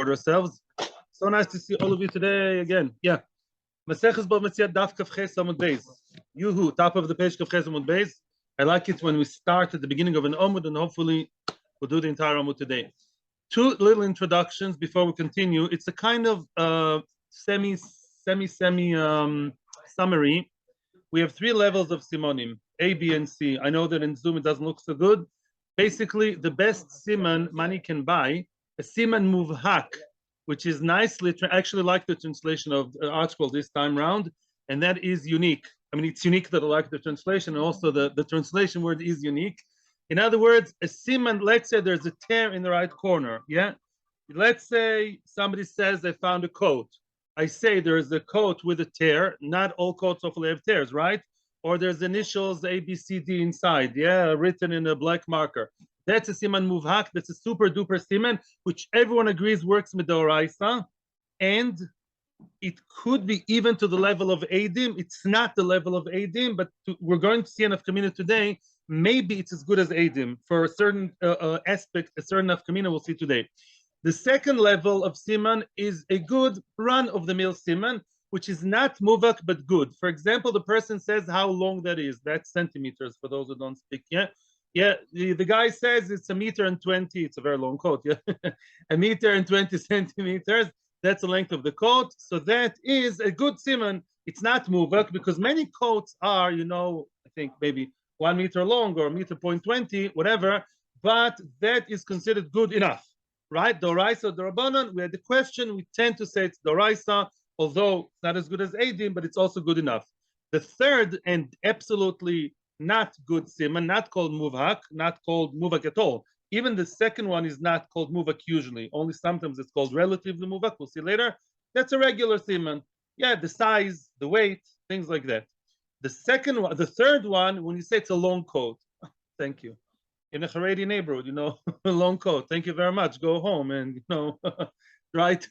ourselves. So nice to see all of you today again. Yeah. Maseches Bava Metzia Daf Kaf Ches Amud Beis. Yuhu, top of the page Kaf Ches Amud Beis. I like it when we start at the beginning of an Amud, and hopefully we'll do the entire Amud today. Two little introductions before we continue. It's a kind of semi summary. We have three levels of simonim, A, B, and C. I know that in Zoom it doesn't look so good. Basically, the best siman money can buy, a siman muvhak, which is nicely, I actually like the translation of the article this time round, and that is unique. I mean, it's unique that I like the translation, and also the translation word is unique. In other words, a siman, let's say there's a tear in the right corner, yeah? Let's say somebody says they found a coat. I say there's a coat with a tear. Not all coats hopefully have tears, right? Or there's initials A, B, C, D inside, yeah, written in a black marker. That's a siman muvhak. That's a super duper siman, which everyone agrees works midoraisa, and it could be even to the level of Adim. It's not the level of Adim, but we're going to see enough community today. Maybe it's as good as Adim for a certain aspect, a certain nafkamina we'll see today. The second level of siman is a good run-of-the-mill siman, which is not muvak but good. For example, the person says how long that is. That's centimeters for those who don't speak. Yeah, yeah. The guy says it's 1.20 meters. It's a very long coat. Yeah, 1.20 meters. That's the length of the coat. So that is a good siman. It's not muvak because many coats are, you know, I think maybe 1 meter long or 1.20 meters, whatever. But that is considered good enough. Right, Doraisa, Dorabanan, we had the question, we tend to say it's Doraisa, although it's not as good as Adim, but it's also good enough. The third and absolutely not good siman, not called muvhak, not called muvhak at all. Even the second one is not called muvhak usually, only sometimes it's called relatively muvhak, we'll see later. That's a regular siman. Yeah, the size, the weight, things like that. The second one, the third one, when you say it's a long coat, thank you. In a Haredi neighborhood, you know, a long coat. Thank you very much. Go home and, you know,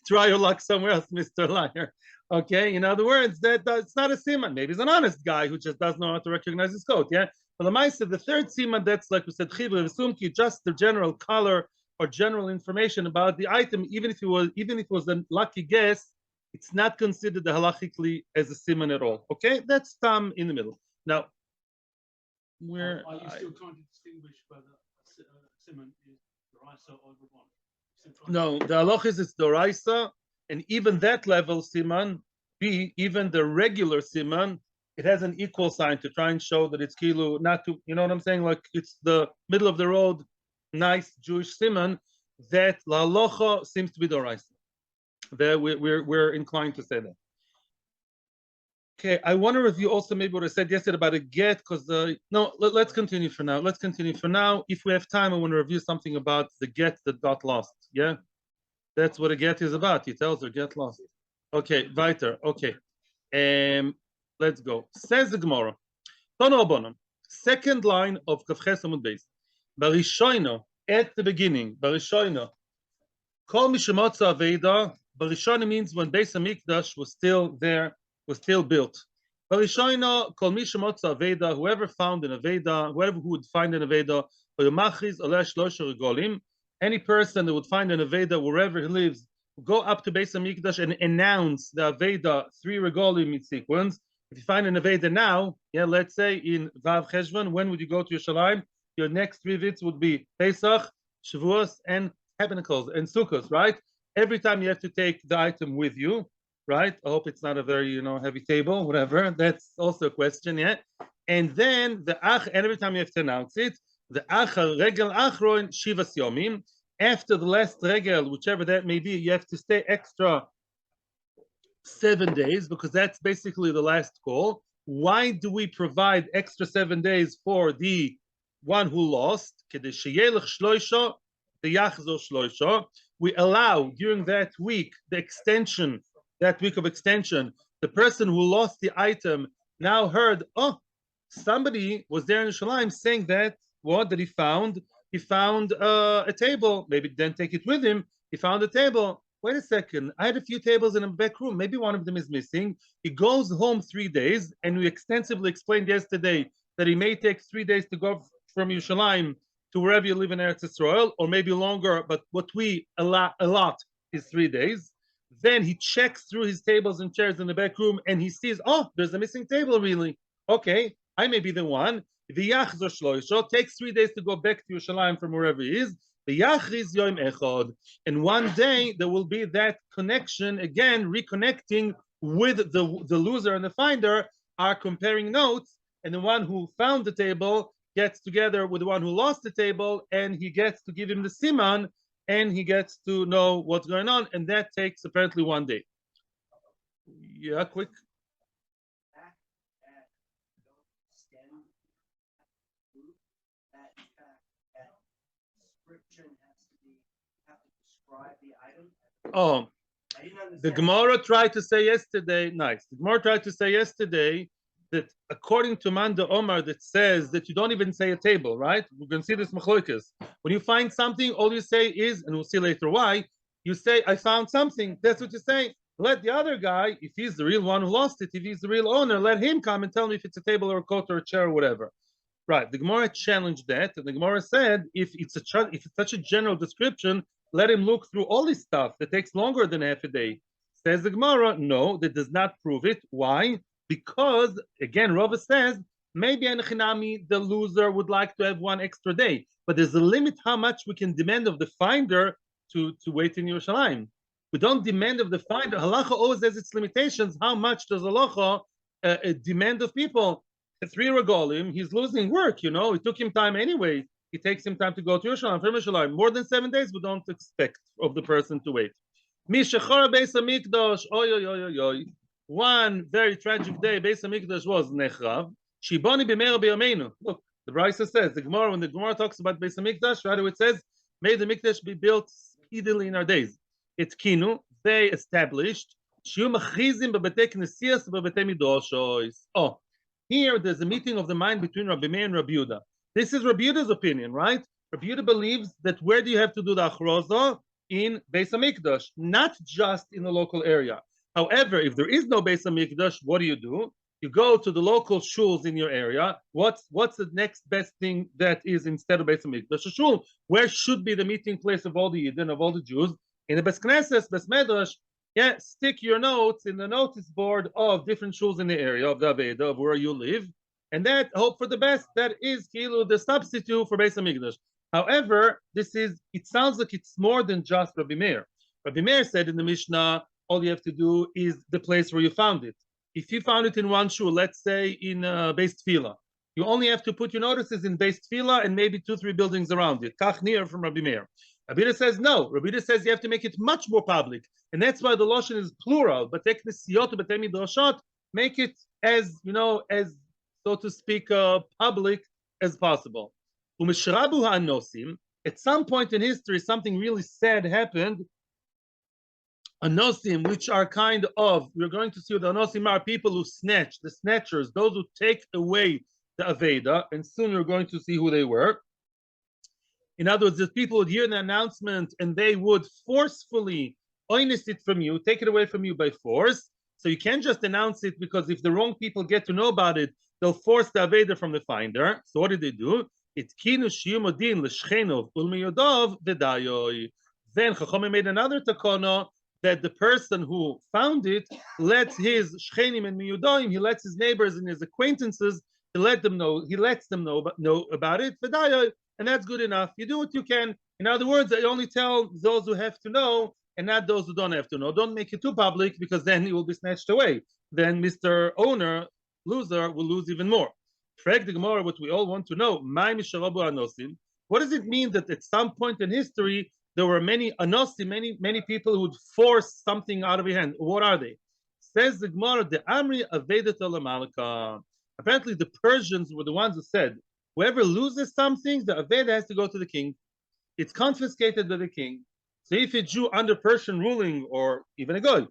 try your luck somewhere else, Mr. Liar. Okay, in other words, it's not a siman. Maybe he's an honest guy who just doesn't know how to recognize his coat, yeah? But the Maisa, the third siman, that's like we said, chibur v'sumki, just the general color or general information about the item, even if it was a lucky guess, it's not considered halachically as a siman at all. Okay, that's tam in the middle. Now, where are you still trying to distinguish whether siman is doraisa or rabbanan? No, the halach is it's doraisa, and even that level siman, B, even the regular siman, it has an equal sign to try and show that it's kilu, not to, you know what I'm saying? Like it's the middle of the road, nice Jewish siman. That la halacha seems to be doraisa. There we're inclined to say that. Okay, I want to review also maybe what I said yesterday about a get, because no, let's continue for now. Let's continue for now. If we have time, I want to review something about the get that got lost. Yeah, that's what a get is about. He tells her get lost. Okay, weiter. Okay, let's go. Says the Gemara. Second line of Kaf Ches Amud Beis. Barishoino, at the beginning. Barishoino. Kol mishemotza aveda. Barishoino means when Beis Hamikdash was still there. Was still built. Whoever found an Aveda, whoever who would find an Aveda, any person that would find an Aveda wherever he lives, go up to Beis Hamikdash and announce the Aveda 3 regolim in sequence. If you find an Aveda now, yeah, let's say in Vav Cheshvan, when would you go to Yerushalayim? Your next 3 vits would be Pesach, Shavuos, and Tabernacles and Sukkot, right? Every time you have to take the item with you. Right? I hope it's not a very, you know, heavy table, whatever. That's also a question, yeah? And then the ach, and every time you have to announce it, the ach regel achron shivas yomim. After the last regel, whichever that may be, you have to stay extra 7 days because that's basically the last call. Why do we provide extra 7 days for the one who lost? We allow during that week the extension. That week of extension, the person who lost the item now heard, oh, somebody was there in Yerushalayim saying that what that he found a table. Maybe didn't take it with him. He found a table. Wait a second, I had a few tables in a back room. Maybe one of them is missing. He goes home 3 days, and we extensively explained yesterday that he may take 3 days to go from Yerushalayim to wherever you live in Eretz Yisrael, or maybe longer. But what we allot is 3 days. Then he checks through his tables and chairs in the back room and he sees, oh, there's a missing table, really. Okay, I may be the one. V'yachzor shloisho, takes 3 days to go back to Yerushalayim from wherever he is. V'yachriz yom echad, and one day there will be that connection again, reconnecting with the loser and the finder are comparing notes, and the one who found the table gets together with the one who lost the table, and he gets to give him the siman, and he gets to know what's going on, and that takes apparently 1 day. Yeah, quick. Oh, the Gemara tried to say yesterday, nice. The Gemara tried to say yesterday that according to Manda Omar that says that you don't even say a table, right? We're going to see this machloikas. When you find something, all you say is, and we'll see later why, you say, I found something. That's what you say. Let the other guy, if he's the real one who lost it, if he's the real owner, let him come and tell me if it's a table or a coat or a chair or whatever. Right. The Gemara challenged that, and the Gemara said, if it's such a general description, let him look through all this stuff that takes longer than half a day. Says the Gemara, no, that does not prove it. Why? Because, again, Rava says, maybe Anachinami, the loser, would like to have 1 extra day. But there's a limit how much we can demand of the finder to wait in Yerushalayim. We don't demand of the finder. Halacha always has its limitations. How much does halacha demand of people? 3 regalim, he's losing work, you know. It took him time anyway. It takes him time to go to Yerushalayim. More than 7 days, we don't expect of the person to wait. One very tragic day, Beis Hamikdash was nechrav. Shiboni b'meira b'yameinu. Look, the Brisa says, the Gemara, when the Gemara talks about Beis Hamikdash, right away it says, may the Mikdash be built speedily in our days. It's kinu, they established. Shiu machizim b'betei knesiyas b'betei midoshois. Oh, here there's a meeting of the mind between Rabbi Meir and Rabbi Yehuda. This is Rabbi Yehuda's opinion, right? Rabbi Yehuda believes that where do you have to do the achroza? In Beis Hamikdash, not just in the local area. However, if there is no Beis Hamikdash, what do? You go to the local shuls in your area. What's the next best thing that is instead of Beis Hamikdash? A shul. Where should be the meeting place of all the Yidden, of all the Jews? In the Beis Knesses, Beis Medrash, yeah, stick your notes in the notice board of different shuls in the area of the Aveda, of where you live, and that hope for the best. That is kilu, the substitute for Beis Hamikdash. However, it sounds like it's more than just Rabbi Meir. Rabbi Meir said in the Mishnah, all you have to do is the place where you found it. If you found it in one shul, let's say in Beis Tefillah, you only have to put your notices in Beis Tefillah and maybe 2-3 buildings around it. Kach near from Rabbi Meir. Rabbi Yehuda says no. Rabbi Yehuda says you have to make it much more public, and that's why the lashon is plural. But take the siyot b'tei midrashot, make it as as so to speak, public as possible. Umeshrabu ha'anosim. At some point in history, something really sad happened. Anosim, which are kind of, we're going to see what the Anosim are, people who snatch, the snatchers, those who take away the Aveda, and soon we're going to see who they were. In other words, the people would hear the announcement and they would forcefully oinus it from you, take it away from you by force. So you can't just announce it, because if the wrong people get to know about it, they'll force the Aveda from the finder. So what did they do? It kinu shiyumodin l'shchenov ulmiyodov v'dayoy. Then Chachamim made another takana that the person who found it lets his shchenim and miyudoim, he lets his neighbors and his acquaintances, he lets them know about it, and that's good enough. You do what you can. In other words, I only tell those who have to know and not those who don't have to know. Don't make it too public, because then it will be snatched away. Then Mr. Owner, loser, will lose even more. Frag the Gemara, what we all want to know, what does it mean that at some point in history there were many anosim, many people who would force something out of your hand? What are they? Says the Gemara, the Amri Avedat Malacha. Apparently the Persians were the ones who said, whoever loses something, the Aveda has to go to the king. It's confiscated by the king. So if a Jew under Persian ruling, or even a Goy,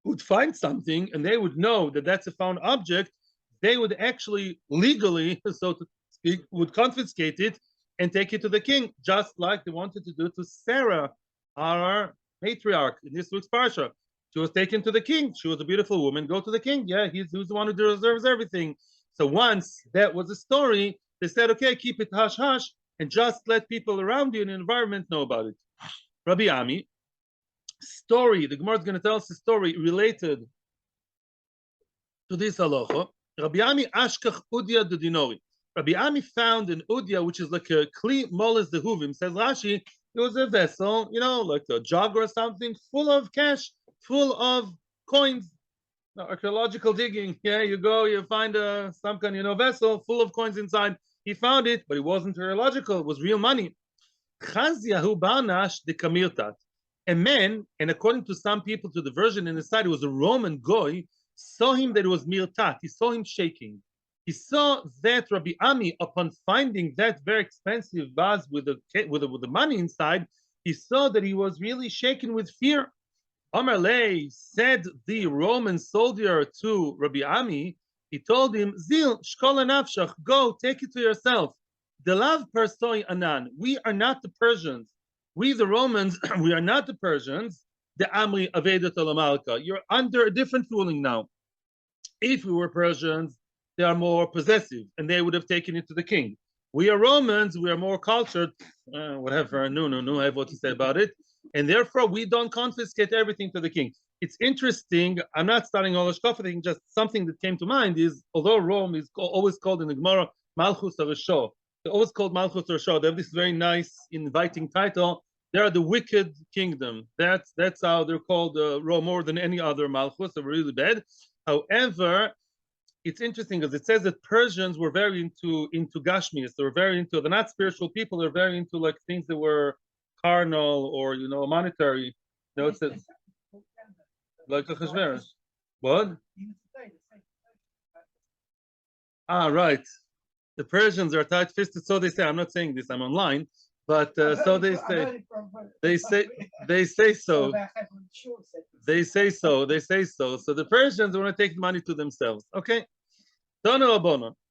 would find something and they would know that that's a found object, they would actually legally, so to speak, would confiscate it and take it to the king, just like they wanted to do to Sarah, our matriarch in this week's parsha. She was taken to the king. She was a beautiful woman. Go to the king. Yeah, he's the one who deserves everything. So once that was a story, they said, okay, keep it hush hush and just let people around you in the environment know about it. Rabbi Ami, story. The Gemara is going to tell us a story related to this halacha. Rabbi Ami Ashkach Udya de Dinori. Rabbi Ami found an Udya, which is like a Kli Moles de Huvim. Says Rashi, it was a vessel, like a jug or something, full of cash, full of coins. Archaeological digging. Yeah, you go, you find some kind of vessel full of coins inside. He found it, but it wasn't archaeological. It was real money. Chazyahu Banash de Kamirtat. A man, and according to some people, to the version in the side, it was a Roman goy, saw him that it was mirtat. He saw him shaking. He saw that Rabbi Ami, upon finding that very expensive vase with the money inside, he saw that he was really shaken with fear. Amar Lei, said the Roman soldier to Rabbi Ami, he told him, Zil, shkol nafshach, go, take it to yourself. Delav persoi anan, we are not the Persians. We, the Romans, we are not the Persians. The Amri Avedat Alamalka. You're under a different ruling now. If we were Persians, they are more possessive, and they would have taken it to the king. We are Romans, we are more cultured, whatever, no, I have what to say about it. And therefore, we don't confiscate everything to the king. It's interesting, I'm not starting all the thing, just something that came to mind is, although Rome is always called in the Gemara, Malchus Arisho, they're always called Malchus Arisho, they have this very nice, inviting title. They are the wicked kingdom. That's how they're called Rome more than any other Malchus. They're really bad. However, it's interesting because it says that Persians were very into Gashmias. They were very into, they're not spiritual people. They're very into like things that were carnal or monetary. It says like a Chashverosh. What? Right. The Persians are tight-fisted, so they say. I'm not saying this. I'm online. But so they say so. They say so. So the Persians want to take money to themselves. Okay.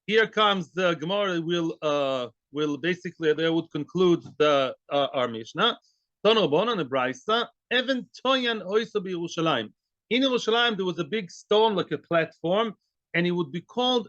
Here comes the Gemara. Will basically they would conclude our Mishnah. Tono the Brisa. Even Toyan Oiso Yerushalayim. In Yerushalayim there was a big stone like a platform, and it was called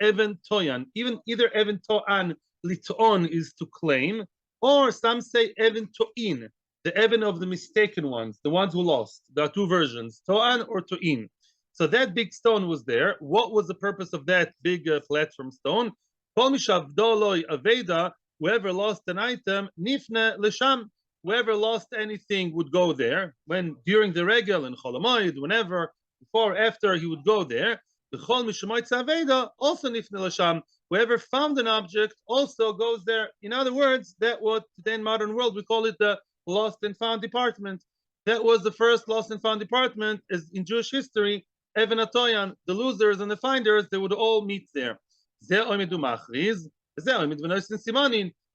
Even Toyan. Either Even Toan. Liton is to claim, or some say Even To'in, the Even of the mistaken ones, the ones who lost. There are two versions, To'an or To'in. So that big stone was there. What was the purpose of that big platform stone? Aveda, whoever lost an item, Nifne Lesham, whoever lost anything would go there. When during the regel and Cholamoid, whenever, before, after, he would go there. The Chol Mishamoitz Aveda, also Nifne Lesham. Whoever found an object also goes there. In other words, that what today in modern world we call it the lost and found department. That was the first lost and found department is in Jewish history. Even Atoyan, the losers and the finders, they would all meet there.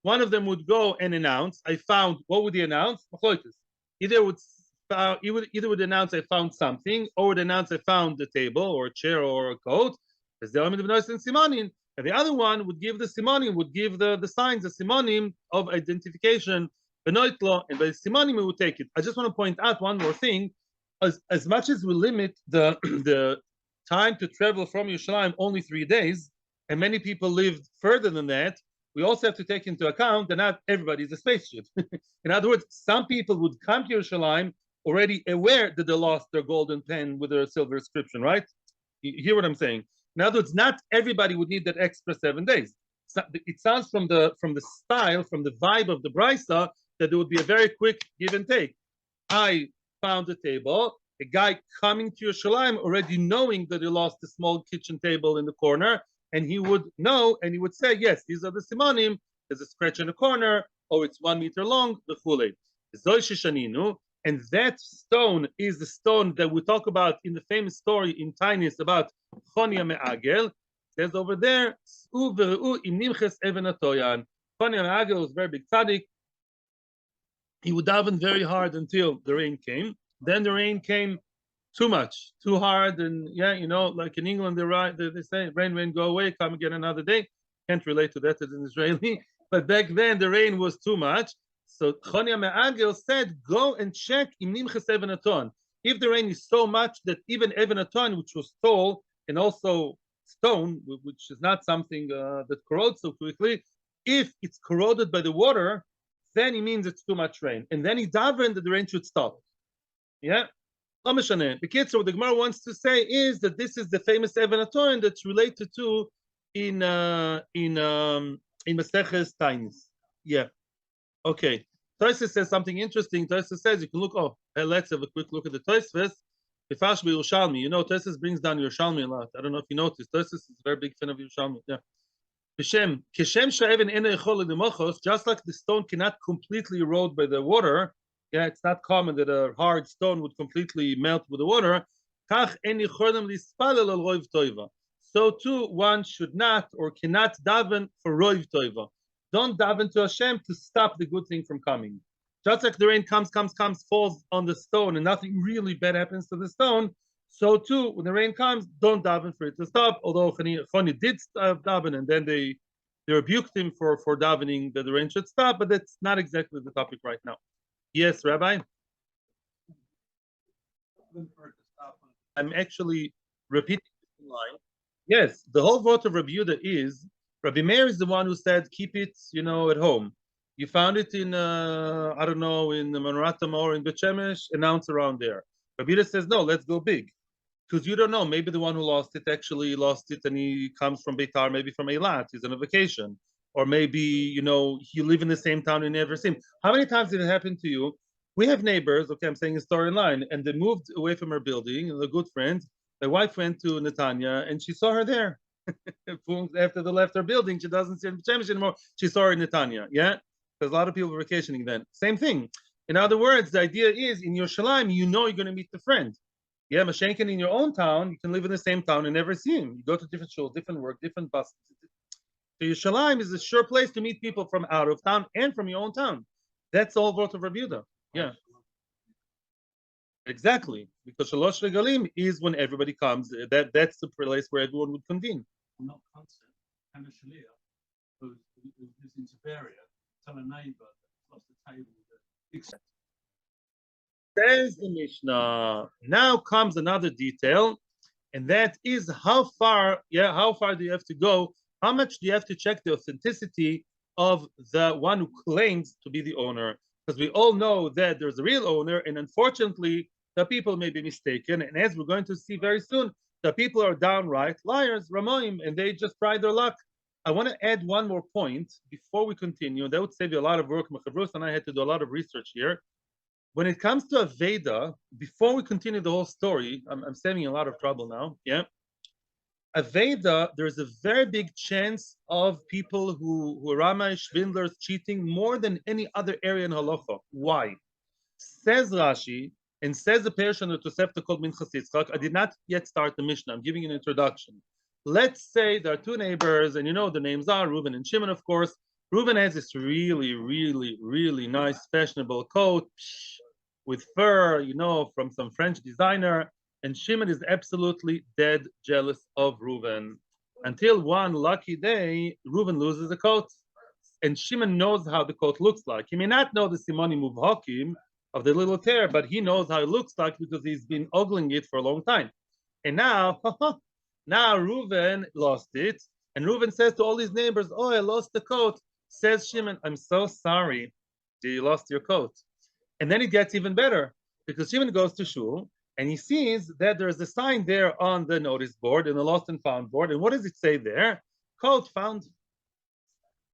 One of them would go and announce, I found, what would he announce? Either would announce I found something, or would announce I found a table or a chair or a coat. And the other one would give the simonim, would give the signs, the simonim of identification, benoitlo, and by simonim we would take it. I just want to point out one more thing. As much as we limit the time to travel from Yerushalayim only 3 days, and many people lived further than that, we also have to take into account that not everybody is a spaceship. In other words, some people would come to Yerushalayim already aware that they lost their golden pen with their silver inscription, right? You hear what I'm saying? In other words, not everybody would need that extra 7 days. So it sounds from the style, from the vibe of the brisa, that there would be a very quick give and take. I found a table, a guy coming to Yerushalayim already knowing that he lost a small kitchen table in the corner, and he would know, and he would say, yes, these are the simonim, there's a scratch in the corner, or it's 1 meter long, the chulei. And that stone is the stone that we talk about in the famous story in Tainis about Chonia Me'agel. It says over there, Chonia Me'agel was a very big tzaddik. He would daven very hard until the rain came. Then the rain came too much, too hard, and like in England, they say, rain, go away, come again another day. Can't relate to that as an Israeli, but back then the rain was too much. So Chonia Me'agel said, go and check im nimches even aton. If the rain is so much that even even aton, which was tall and also stone, which is not something that corrodes so quickly, if it's corroded by the water, then it means it's too much rain. And then he davened that the rain should stop. Yeah. What the Gemara wants to say is that this is the famous Even HaToren that's related to in Maseches Tainis. Yeah. Okay. Tosfos says something interesting. Tosfos says you can look. Oh, let's have a quick look at the Tosfos. Bifash Yerushalmi. You know, Tosfos brings down Yerushalmi a lot. I don't know if you noticed. Tosfos is a very big fan of Yerushalmi. Yeah. Kishem she'even ena echol l'mochos. Just like the stone cannot completely erode by the water. Yeah, it's not common that a hard stone would completely melt with the water. Kach en yicholim lispalel al roiv toiva. So too, one should not or cannot daven for roiv toiva. Don't daven to Hashem to stop the good thing from coming. Just like the rain comes, falls on the stone, and nothing really bad happens to the stone, so too, when the rain comes, don't daven for it to stop. Although Choni did daven, and then they rebuked him for davening that the rain should stop, but that's not exactly the topic right now. Yes, Rabbi? I'm actually repeating this line. Yes, the whole vote of Rabbi Yehuda is Rabbi Meir is the one who said keep it, at home. You found it in I don't know, in Manratam or in Bet Shemesh, announce around there. Rabbi Yehuda says no, let's go big, because you don't know. Maybe the one who lost it actually lost it, and he comes from Beitar, maybe from Eilat. He's on a vacation, or maybe you live in the same town and never see him. How many times did it happen to you? We have neighbors. Okay, I'm saying a story in line, and they moved away from her building. A good friend. My wife went to Netanya, and she saw her there. After they left her building, she doesn't see her in Shemesh anymore. She saw her in Netanya. Yeah, because a lot of people were vacationing then. Same thing. In other words, the idea is in Yerushalayim, you're going to meet the friend. Yeah, Mashenkin in your own town, you can live in the same town and never see him. You go to different schools, different work, different buses. So Yerushalayim is a sure place to meet people from out of town and from your own town. That's all vote of Rabbi Yehuda. Yeah. Exactly. Because Shalosh Regalim is when everybody comes. That's the place where everyone would convene. Not concept. And a Shalia who's in Siberia, tell a neighbor that lost the table. Says the Mishnah. Now comes another detail, and that is how far do you have to go? How much do you have to check the authenticity of the one who claims to be the owner? Because we all know that there's a real owner, and unfortunately, the people may be mistaken. And as we're going to see very soon, the people are downright liars, Ramoim, and they just try their luck. I want to add one more point before we continue. That would save you a lot of work. Mechavrus and I had to do a lot of research here. When it comes to Aveda, before we continue the whole story, I'm saving a lot of trouble now. Yeah, Aveda, there's a very big chance of people who are Ramai, Schwindlers, cheating more than any other area in Halacha. Why? Says Rashi, and says the Persian of Tosefta called Minchas Yitzchak. I did not yet start the Mishnah. I'm giving an introduction. Let's say there are two neighbors, and the names are Reuben and Shimon, of course. Reuben has this really, really, really nice, fashionable coat with fur, from some French designer. And Shimon is absolutely dead jealous of Reuben. Until one lucky day, Reuben loses the coat. And Shimon knows how the coat looks like. He may not know the Simoni Muvhakim of the little tear, but he knows how it looks like because he's been ogling it for a long time. And now, Reuben lost it. And Reuben says to all his neighbors, oh, I lost the coat. Says Shimon, I'm so sorry that you lost your coat. And then it gets even better because Shimon goes to Shul and he sees that there's a sign there on the notice board, in the lost and found board. And what does it say there? Coat found.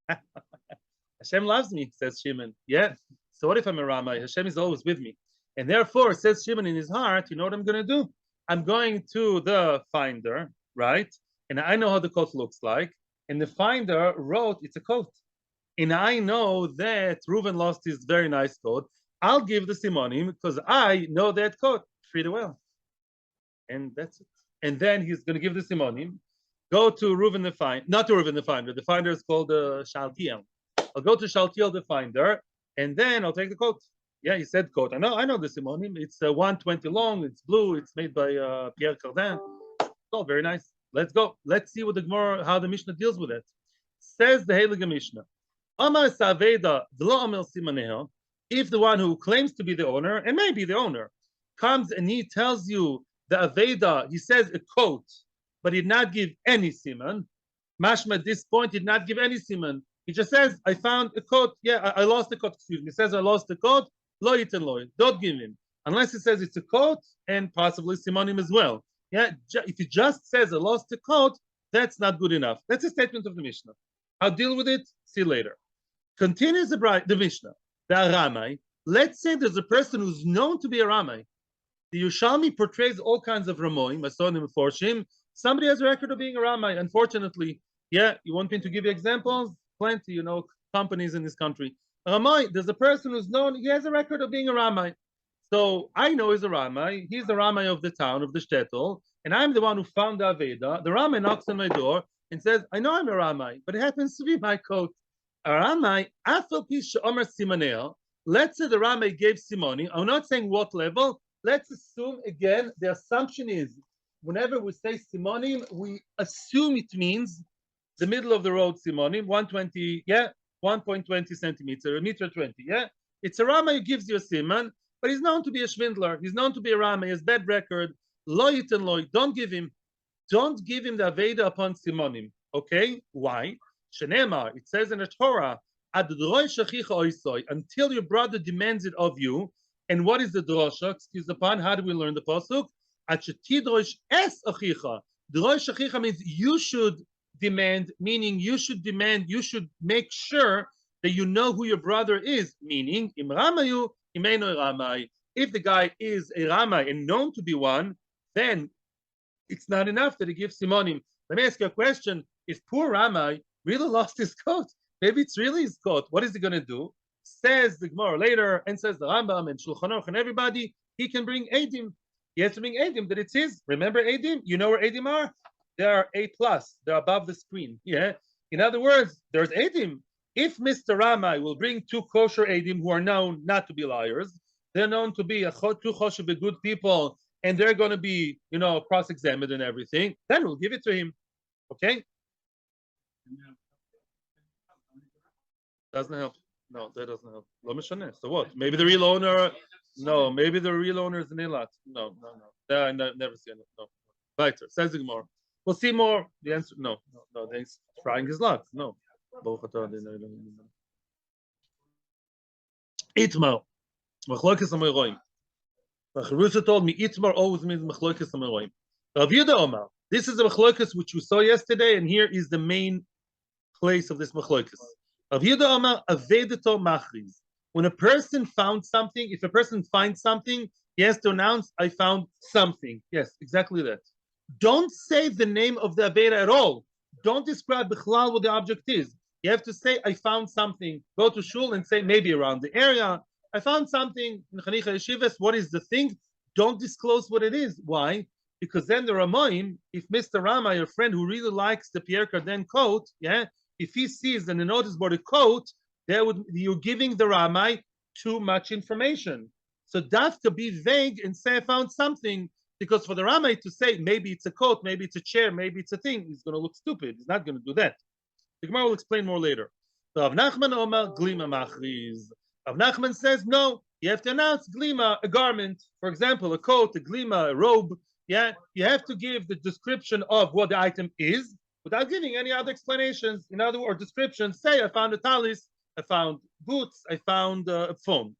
Hashem loves me, says Shimon. Yeah. So what if I'm a Ramai? Hashem is always with me. And therefore, says Shimon in his heart, you know what I'm going to do? I'm going to the finder, right? And I know how the coat looks like. And the finder wrote, it's a coat. And I know that Reuven lost his very nice coat. I'll give the Simonim because I know that coat. Treat it well. And that's it. And then he's going to give the Simonim. Go to Reuven the finder. Not to Reuven the finder. The finder is called Shaltiel. I'll go to Shaltiel the finder. And then I'll take the coat. Yeah, he said coat. I know the Simonim. It's 120 long. It's blue. It's made by Pierre Cardin. Oh, very nice. Let's go. Let's see what the Gemara, how the Mishnah deals with it. Says the Heilige Mishnah. Amar Saveda V'lo Amel Simaneha. If the one who claims to be the owner, and maybe the owner, comes and he tells you the Aveda, he says a coat, but he did not give any siman. Mashma at this point did not give any siman. He just says, I found a coat. Yeah, I lost the coat. Excuse me. He says, I lost the coat. Lo yitin lo. Don't give him. unless it says it's a coat and possibly simonim as well. Yeah, if it just says I lost a coat, that's not good enough. That's a statement of the Mishnah. I'll deal with it. See you later. Continues the Mishnah. The Aramai. Let's say there's a person who's known to be a Ramai. The Yerushalmi portrays all kinds of Ramoim, Masonim, Forshim. Somebody has a record of being a Ramai, unfortunately. Yeah, you want me to give you examples? Plenty, companies in this country. Ramai, there's a person who's known, he has a record of being a Ramai. So I know he's a Ramai. He's the Ramai of the town, of the shtetl, and I'm the one who found the Aveda. The Ramai knocks on my door and says, I know I'm a Ramai, but it happens to be my coat. A Ramai, Afel Pish Omer Simoneo. Let's say the Ramai gave Simoni. I'm not saying what level. Let's assume, again, the assumption is, whenever we say Simonim, we assume it means the middle of the road Simonim, 120, yeah, 1.20 centimeter, a meter 20, yeah? It's a Ramai who gives you a Simon, but he's known to be a Schwindler. He's known to be a Ramai. He has bad record. Loyit and Loyit. Don't give him the Aveda upon Simonim. Okay? Why? Shenemar, it says in the Torah, until your brother demands it of you. And what is the drosha? Excuse upon, how do we learn the pasuk? Drosh achicha means you should demand, meaning you should make sure that you know who your brother is, meaning im ramayu imeno ramai. If the guy is a ramai and known to be one, then it's not enough that he gives simonim. Let me ask you a question. If poor ramai really lost his coat, maybe it's really his coat, what is he going to do? Says the Gemara later, and says the Rambam and Shulchan Aruch and everybody, he can bring Eidim. He has to bring Eidim that it's his. Remember Eidim? You know where Eidim are? They are A+. They're above the screen. Yeah. In other words, there's Eidim. If Mr. Ramai will bring two kosher Eidim who are known not to be liars, they're known to be two kosher good people, and they're going to be, cross-examined and everything, then we'll give it to him. Okay? Doesn't help. No, that doesn't help. So what? Maybe the real owner. No, maybe the real owner is an ilat. No. I never see it. No. Weiter. Says the Gemara. We'll see more. The answer. No. He's trying his luck. No. Itmar. Machlokes amoyroim. Charusa told me Itmar always means machlokes amoyroim. Rav Yehuda Omar. This is the machlokes which we saw yesterday, and here is the main place of this machlokes. Rav Yehuda Omar avedato machriz. When a person found something, if a person finds something, he has to announce, I found something. Yes, exactly that. Don't say the name of the aveda at all. Don't describe bichlal what the object is. You have to say, I found something. Go to shul and say, maybe around the area. I found something in Chanicha Yeshivas. What is the thing? Don't disclose what it is. Why? Because then the Ramoim, if Mr. Rama, your friend who really likes the Pierre Cardin coat, yeah, if he sees in the notice board a coat, you're giving the Ramai too much information. So dafka be vague and say I found something, because for the Ramai to say maybe it's a coat, maybe it's a chair, maybe it's a thing, he's going to look stupid. He's not going to do that. The Gemara will explain more later. So Rav Nachman Omar glima machriz. Rav Nachman says no, you have to announce glima, a garment, for example, a coat, a glima, a robe. Yeah, you have to give the description of what the item is without giving any other explanations. In other words, descriptions. Say I found a talis, I found boots, I found a phone.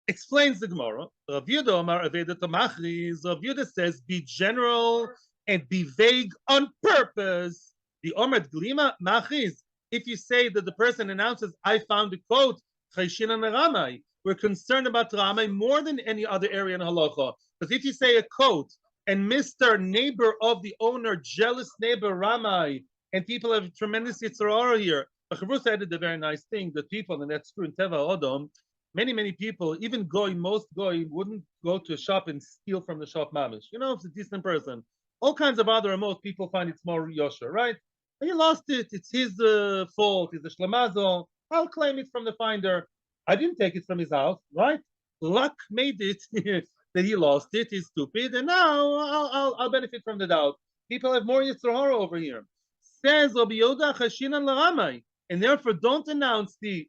Explains the Gemara. Rav Yehuda Omar avedat machriz. Rav Yehuda says be general and be vague on purpose. The Omar glima machriz. If you say that the person announces I found a coat, chayshin and ramai, we're concerned about ramai more than any other area in halacha. Because if you say a coat and Mr. Neighbor of the owner, jealous neighbor ramai, and people have tremendous yitzhara here. Chavrusa added a very nice thing that people, and that's true in Teva Odom, many people, even most goy wouldn't go to a shop and steal from the shop mamish. If it's a decent person. All kinds of other remote people find it's more yosher, right? And he lost it. It's his fault. He's a shlamazo. I'll claim it from the finder. I didn't take it from his house, right? Luck made it that he lost it. He's stupid, and now I'll benefit from the doubt. People have more yitzhara over here. Says Rabbi Yoda chashinan laramai. And therefore, don't announce a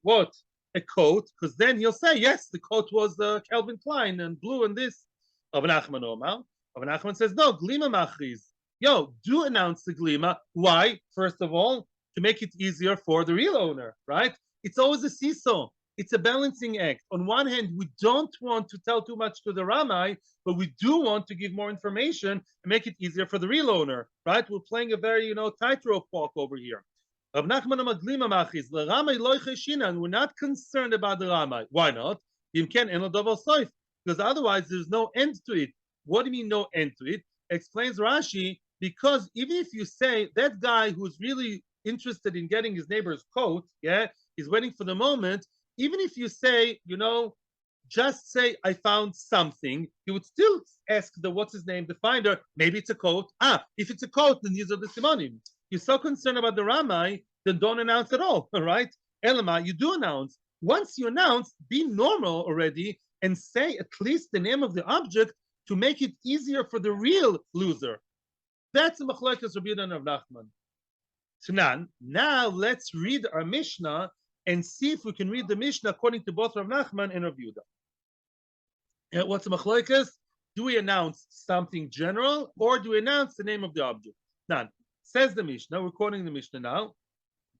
coat, because then he'll say, yes, the coat was Calvin Klein and blue and this. Rav Nachman says, no, glima machriz. Do announce the glima. Why? First of all, to make it easier for the real owner, right? It's always a seesaw. it's a balancing act. On one hand, we don't want to tell too much to the Ramai, but we do want to give more information and make it easier for the real owner, right? We're playing a very, tightrope walk over here. Rav Nachman Amaglima Machis, the Ramai loy cheshinan, we're not concerned about the Ramai. Why not? Because otherwise there's no end to it. What do you mean no end to it? Explains Rashi, because even if you say that guy who's really interested in getting his neighbor's coat, yeah, he's waiting for the moment, even if you say, just say I found something, he would still ask the what's his name, the finder, maybe it's a coat. If it's a coat, then these are the simonim. You're so concerned about the Ramai, then don't announce at all, all right? Elama, you do announce. Once you announce, be normal already and say at least the name of the object to make it easier for the real loser. That's the Machlokes Rabbi Yehuda and Rav Nachman. Tanan, now let's read our Mishnah and see if we can read the Mishnah according to both Rav Nachman and Rav Yehuda. What's the Machlokes? Do we announce something general or do we announce the name of the object? None. Says the Mishnah, we're quoting the Mishnah now.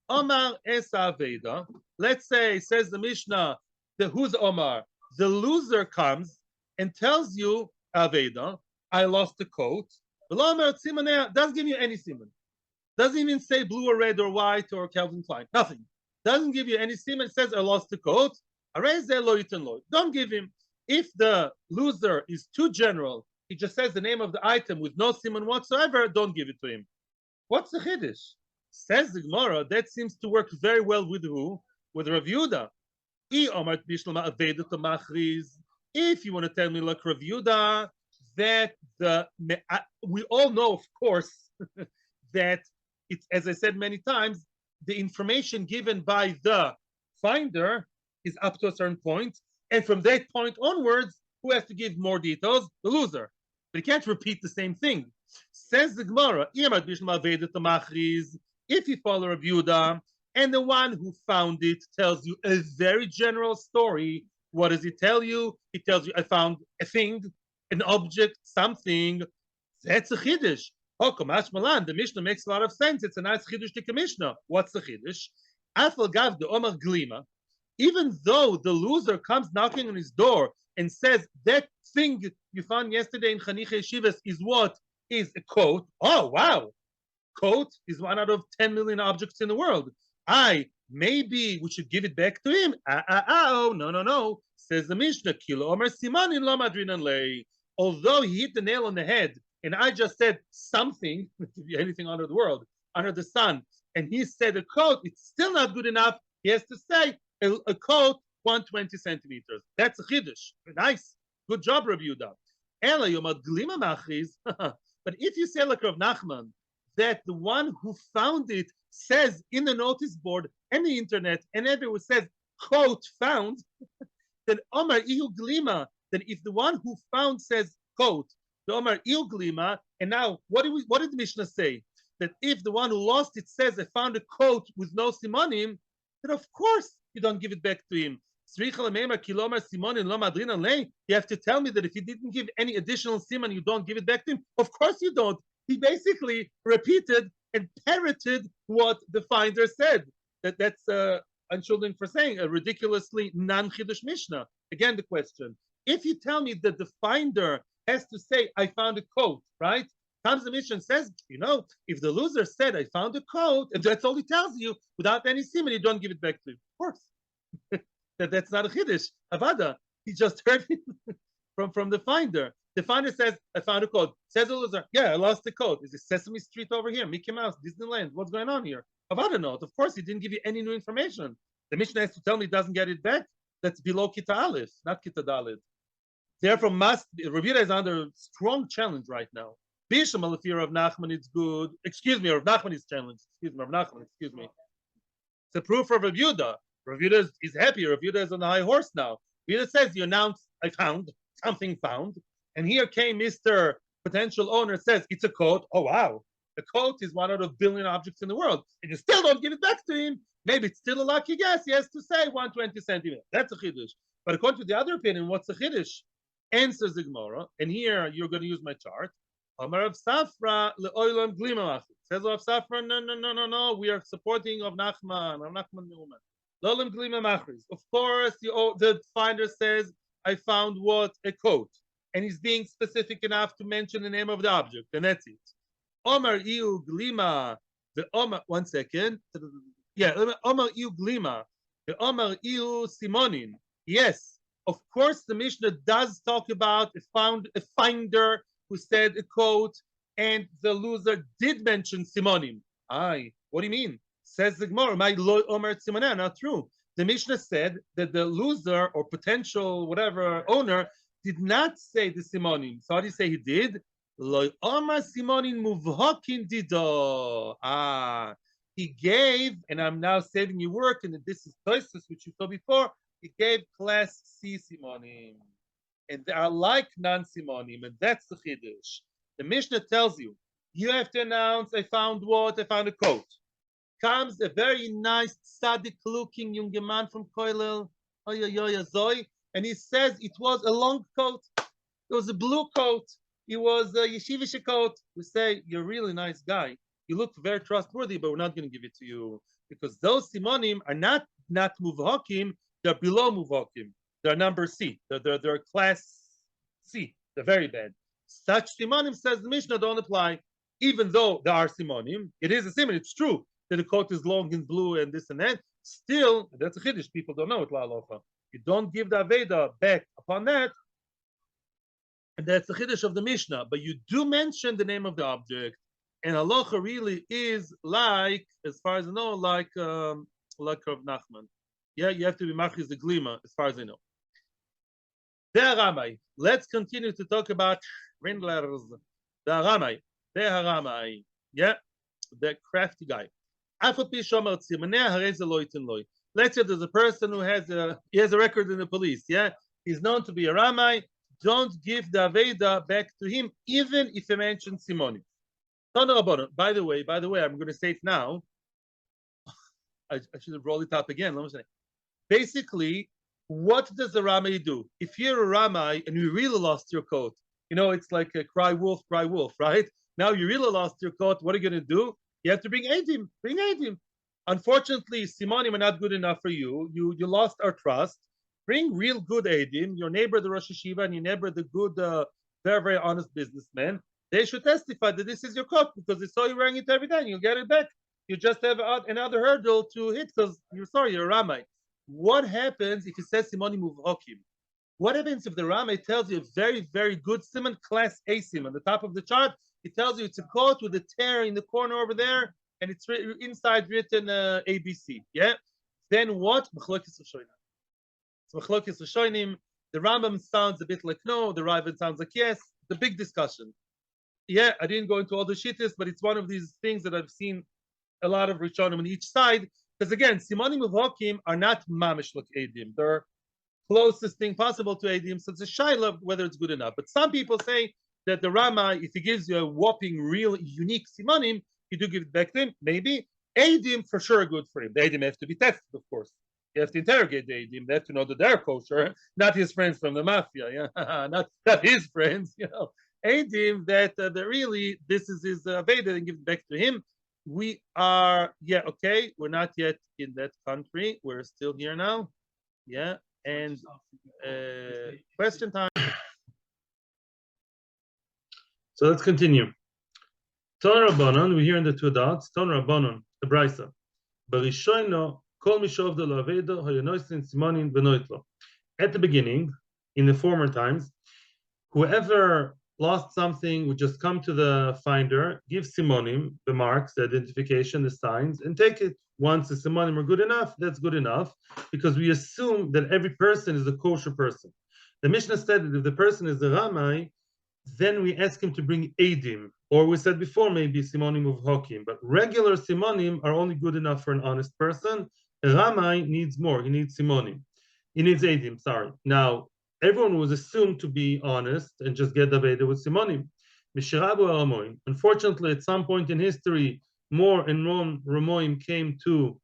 Omar Esa Veda. Let's say, says the Mishnah, who's Omar? The loser comes and tells you, Aveda, I lost the coat. Doesn't give you any siman. Doesn't even say blue or red or white or Calvin Klein. Nothing. Doesn't give you any siman. It says I lost the coat. Don't give him. If the loser is too general, he just says the name of the item with no siman whatsoever, don't give it to him. What's the chiddush? Says the Gemara, that seems to work very well with who? With Rav Yehuda. If you want to tell me like Rav Yehuda, that we all know, of course, that it's, as I said many times, the information given by the finder is up to a certain point, and from that point onwards, who has to give more details? The loser. But he can't repeat the same thing. Says the Gemara, if you follow Rav Yehuda, and the one who found it tells you a very general story, what does he tell you? He tells you, I found a thing, an object, something. That's a chiddush. Oh, Kamash Malan, the Mishnah makes a lot of sense. It's a nice chiddush to Mishnah. What's the chiddush? Afal gav the Omar Glima, even though the loser comes knocking on his door and says, that thing you found yesterday in Chaniche Yeshivas is what? Is a coat. Oh, wow. Coat is one out of 10 million objects in the world. Maybe we should give it back to him. Oh, no. Says the Mishnah, Kilo Omer Simanin Lo Madrinan Lei. Although he hit the nail on the head, and I just said something, could be anything under the world, under the sun, and he said a coat, it's still not good enough. He has to say a coat 120 centimeters. That's a chiddush. Nice. Good job, Rabbi Yehuda. Ela Yomad Glima Machriz. But if you say like Rav Nachman, that the one who found it says in the notice board and the internet and everywhere says quote found, then Omar Ihu Glima, then if the one who found says quote, the Omar Ihu Glima, and now what did the Mishnah say? That if the one who lost it says I found a quote with no simonim, then of course you don't give it back to him. You have to tell me that if he didn't give any additional siman, you don't give it back to him. Of course you don't. He basically repeated and parroted what the finder said. That's unshielding for saying a ridiculously non-chiddush Mishnah. Again, the question: if you tell me that the finder has to say, "I found a coat," right? Comes the Mishnah and says, if the loser said, "I found a coat," and that's all he tells you without any siman, you don't give it back to him. Of course, that's not a chiddush. Avada. He just heard it from the finder. The finder says, I found a code. Says the loser, yeah, I lost the code. Is it Sesame Street over here? Mickey Mouse, Disneyland. What's going on here? Avada note. Of course, he didn't give you any new information. The Mishnah has to tell me he doesn't get it back. That's below Kita Aleph, not Kita Dalet. Therefore, Rabbi Yehuda is under strong challenge right now. Bisham Alafir of Nachman is good. Excuse me, Rav Nachman is challenged. Rav Nachman, excuse me. It's a proof of Rabbi Yehuda. Rabbi Yehuda is happy. Rabbi Yehuda is on the high horse now. Rabbi Yehuda says, you announce, I found, something found. And here came Mr. Potential Owner, says, it's a coat. Oh, wow. The coat is one out of billion objects in the world. And you still don't give it back to him. Maybe it's still a lucky guess. He has to say 120 centimeters. That's a chiddush. But according to the other opinion, what's a chiddush? Answers the Gemara. And here you're going to use my chart. Amar of Safra le'olam glima. Says of Safra, no. We are supporting of Nachman. Of Nachman Neumann. Lolam glima machris. Of course, the finder says, I found what? A coat. And he's being specific enough to mention the name of the object, and that's it. Omar iu glima. The Omar, one second. Yeah, Omar iu glima. The Omar iu simonin. Yes, of course, the Mishnah does talk about a finder who said a coat, and the loser did mention simonim. Aye, what do you mean? Says the Gemara, my lo Omer Simonah, not true. The Mishnah said that the loser or potential whatever owner did not say the simonim. So how do you say he did? Lo Omer Simonin muvhakin dido. He gave, and I'm now saving you work, and this is Tosis, which you saw before. He gave class C simonim, and they are like non-simonim, and that's the chiddush. The Mishnah tells you, you have to announce, I found what? I found a coat. Comes a very nice, tzaddik-looking young man from Koilel, and he says it was a long coat. It was a blue coat. It was a yeshivish coat. We say, you're a really nice guy. You look very trustworthy, but we're not going to give it to you because those simonim are not muvhakim. They're below muvhakim. They're number C. They're class C. They're very bad. Such simonim, says the Mishnah, don't apply. Even though there are simonim, it is a simon. It's true that the coat is long and blue and this and that. Still, that's a chiddush. People don't know it. La aloha. You don't give the aveda back upon that. And that's the chiddush of the Mishnah. But you do mention the name of the object. And halacha really is like, as far as I know, like Rav Nachman. Yeah, you have to be machis the glima, as far as I know. Be'aramai. Let's continue to talk about Rindlers. Be'aramai. Be'aramai. Yeah, the crafty guy. Let's say there's a person who has a record in the police. Yeah, he's known to be a ramai. Don't give the aveda back to him, even if he mentions simoni. By the way, I'm going to say it now. I should have rolled it up again. Let me say. Basically, what does the ramai do? If you're a ramai and you really lost your coat, it's like a cry wolf, right? Now you really lost your coat. What are you going to do? You have to bring Eidim. Bring Eidim. Unfortunately, Simonim are not good enough for you. You lost our trust. Bring real good Eidim. Your neighbor, the Rosh Hashiva, and your neighbor, the good, very, very honest businessman. They should testify that this is your coat because they saw you wearing it every day and you'll get it back. You just have another hurdle to hit because you're a Ramai. What happens if he says Simonim Uvhokim? What happens if the Ramai tells you a very, very good Simon, class A Simon, on the top of the chart? It tells you it's a coat with a tear in the corner over there, and it's inside written ABC. Yeah. Then what? Machlokes Rishonim. The Rambam sounds a bit like no. The Ravid sounds like yes. The big discussion. Yeah, I didn't go into all the shittas, but it's one of these things that I've seen a lot of Rishonim on each side. Because again, Simonim Uvhokim are not mamish like Eidim. They're closest thing possible to Eidim, so it's a shaila whether it's good enough. But some people say that the Rama, if he gives you a whopping, real, unique Simonim, you do give it back to him. Maybe Eidim for sure good for him. The Eidim have to be tested, of course. You have to interrogate the Eidim. They have to know that they're kosher, not his friends from the mafia. Yeah, not his friends. Eidim that really this is his Veda and give it back to him. We are okay. We're not yet in that country. We're still here now. Yeah, and question time. So let's continue. Ton Rabbanon, we hear in the two dots. Ton Rabbanon, the Brisa. Barishoino, kol mishov de lavedo hayanoisin simonin benoitlo. At the beginning, in the former times, whoever lost something would just come to the finder, give simonim, the marks, the identification, the signs, and take it. Once the simonim are good enough, that's good enough, because we assume that every person is a kosher person. The Mishnah said that if the person is a ramai, then we ask him to bring Eidim, or we said before maybe Simonim of Hokim, but regular Simonim are only good enough for an honest person. Ramai needs more, he needs Simonim. He needs Eidim, sorry. Now, everyone was assumed to be honest and just get the Veda with Simonim. Unfortunately, at some point in history, more and more Ramoim came to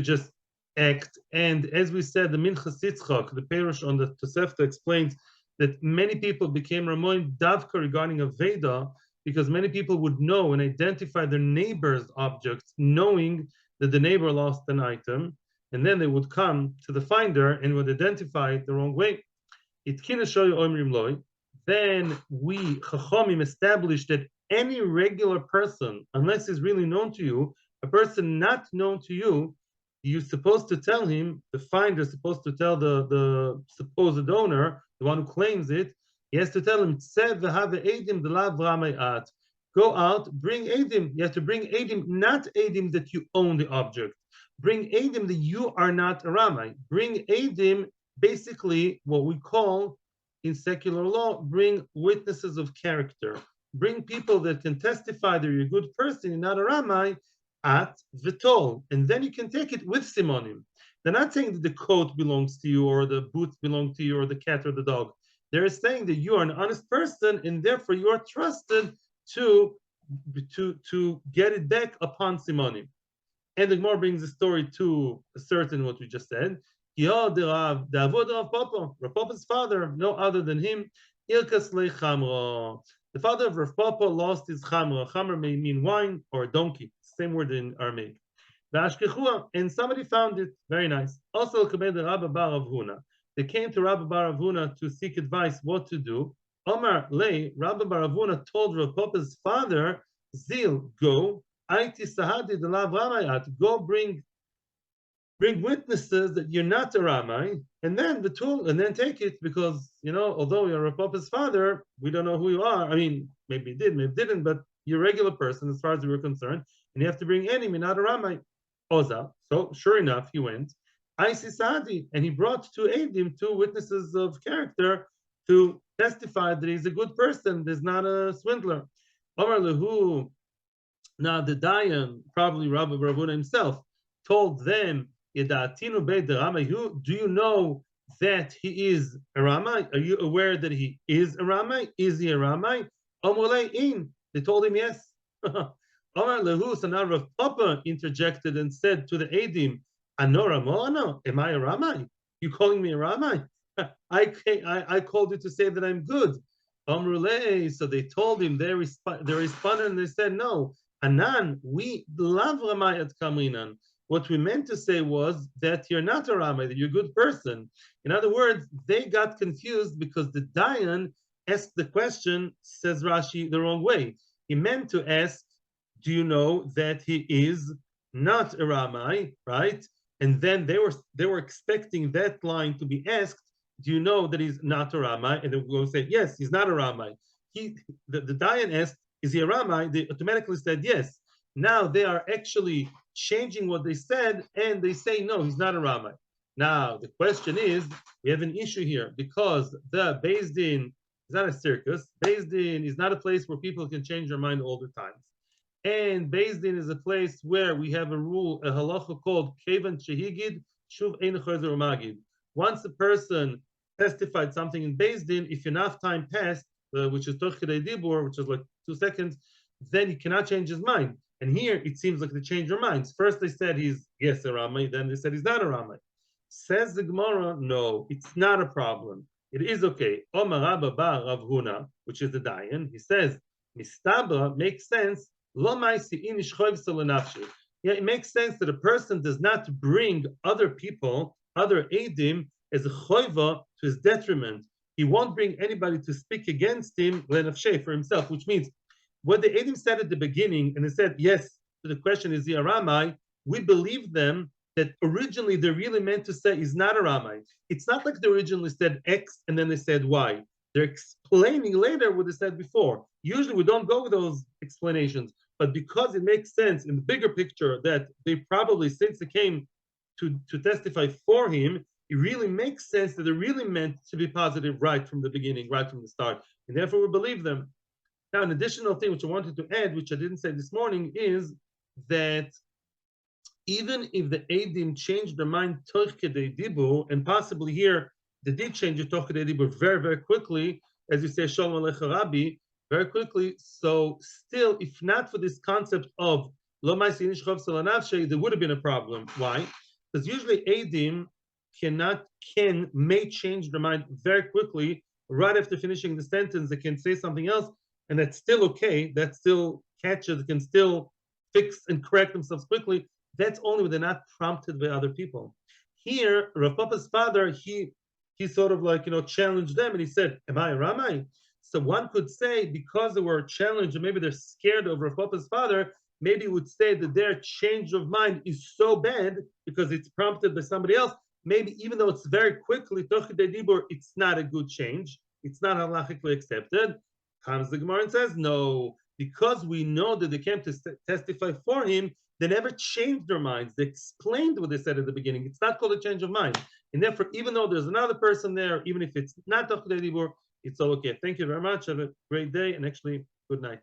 just act. And as we said, the Minchas Yitzchak, the Perush on the Tosefta explains that many people became Ramoim Davka regarding a Veda because many people would know and identify their neighbor's objects, knowing that the neighbor lost an item. and then they would come to the finder and would identify it the wrong way. Then we Chachamim established that any regular person, unless he's really known to you, a person not known to you, you're supposed to tell him, the finder is supposed to tell the supposed owner, the one who claims it, he has to tell him, go out, bring Edim. You have to bring Edim, not Edim that you own the object. Bring Edim that you are not a Ramai. Bring Edim, basically what we call in secular law, bring witnesses of character. Bring people that can testify that you're a good person, you're not a Ramai, at Vitol. And then you can take it with Simonim. They're not saying that the coat belongs to you, or the boots belong to you, or the cat or the dog. They're saying that you are an honest person, and therefore you are trusted to get it back upon Simonim. And the Gemara brings the story to ascertain what we just said. Rav Papa's father, no other than him, the father of Rav Papa lost his chamra. Chamra may mean wine or donkey, same word in Aramaic. And somebody found it. Very nice. Also, they came to Rabbi Bar Avuna to seek advice what to do. Omar Lei, Rabbi Bar Avuna told Rav Papa's father, Zil, go, Aiti Sahadi de Lav Ramayat, go bring witnesses that you're not a Ramai, and then the tool, and then take it, because, although you're Rav Papa's father, we don't know who you are. I mean, maybe you did, maybe didn't, but you're a regular person as far as we were concerned, and you have to bring enemy, not a Ramai. Oza. So, sure enough, he went. Aisi Sahadi, and he brought two Eidim, two witnesses of character, to testify that he's a good person, there's not a swindler. Omar Lehu, now the Dayan, probably Rabbi Ravuna himself, told them, do you know that he is a Ramai? Are you aware that he is a Ramai? Is he a Ramai? They told him yes. Omar Lehu, so now Rav Papa interjected and said to the Eidim, Anoramono, am I a Ramai? You calling me a Ramai? I called you to say that I'm good. So they told him, they responded and they said, no, Anan, we love Ramayat Kamrinan. What we meant to say was that you're not a Ramai, that you're a good person. In other words, they got confused because the Dayan asked the question, says Rashi, the wrong way. He meant to ask, do you know that he is not a Ramai, right? And then they were expecting that line to be asked, do you know that he's not a Ramai? And they will say, yes, he's not a Ramai. The Dayan asked, is he a Ramai? They automatically said yes. Now they are actually changing what they said, and they say, no, he's not a Ramai. Now, the question is, we have an issue here, because the Beis Din is not a circus. Beis Din is not a place where people can change their mind all the time. And Beis Din is a place where we have a rule, a halacha called Kevan Shehigid, Shuv Ein Chazer Magid. Once a person testified something in Beis Din, if enough time passed, which is Toch Kedei Dibur, which is like 2 seconds, then he cannot change his mind. And here it seems like they changed their minds. First they said he's yes a Ramai, then they said he's not a Ramai. Says the Gemara, no, it's not a problem. It is okay. Omar Rabba Bar Rav Huna, which is the Dayan, he says, Mistabra makes sense. Lo ma'isi inish choiv solenafshi. Yeah, it makes sense that a person does not bring other people, other Eidim, as a choiva to his detriment. He won't bring anybody to speak against him, lenafshe, for himself, which means what the Eidim said at the beginning, and they said yes to the question, is he a Ramai? We believe them that originally they really meant to say he's not a Ramai. It's not like they originally said X and then they said Y. They're explaining later what they said before. Usually we don't go with those explanations, but because it makes sense in the bigger picture that they probably, since they came to testify for him, it really makes sense that they really meant to be positive right from the beginning, right from the start. And therefore we believe them. Now, an additional thing which I wanted to add, which I didn't say this morning, is that even if the Eidim changed their mind toch kedei dibur, and possibly here they did change it toch kedei dibur very, very quickly, as you say, Shalom Aleichem Rabbi, very quickly. So still, if not for this concept of lo ma'isi inish choiv solenafshi, there would have been a problem. Why? Because usually Eidim may change their mind very quickly. Right after finishing the sentence, they can say something else, and that's still okay. That still catches, can still fix and correct themselves quickly. That's only when they're not prompted by other people. Here, Rav Papa's father, he sort of like, challenged them and he said, am I a Ramai? So one could say, because they were challenged, or maybe they're scared of Rav Papa's father, maybe would say that their change of mind is so bad because it's prompted by somebody else. Maybe even though it's very quickly, it's not a good change. It's not halachically accepted. Comes the Gemara and says, no, because we know that they came to testify for him, they never changed their minds. They explained what they said at the beginning. It's not called a change of mind. And therefore, even though there's another person there, even if it's not Dibur, it's all okay. Thank you very much. Have a great day and actually, good night.